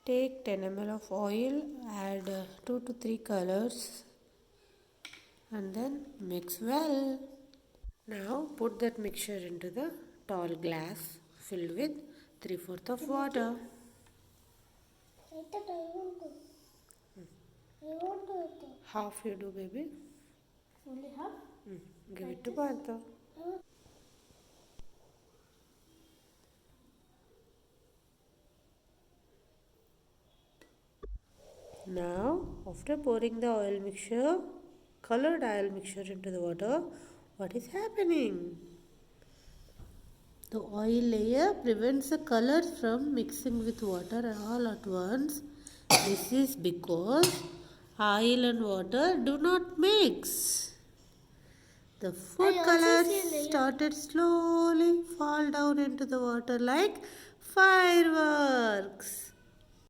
Take 10 ml of oil, add 2 to 3 colors and then mix well. Now put that mixture into the tall glass filled with 3/4 of water. Half you do, baby. Only half? Give it to Partha. Now, after pouring the oil mixture, colored oil mixture into the water, what is happening? The oil layer prevents the colors from mixing with water all at once. This is because oil and water do not mix. The food colors started slowly fall down into the water like fireworks.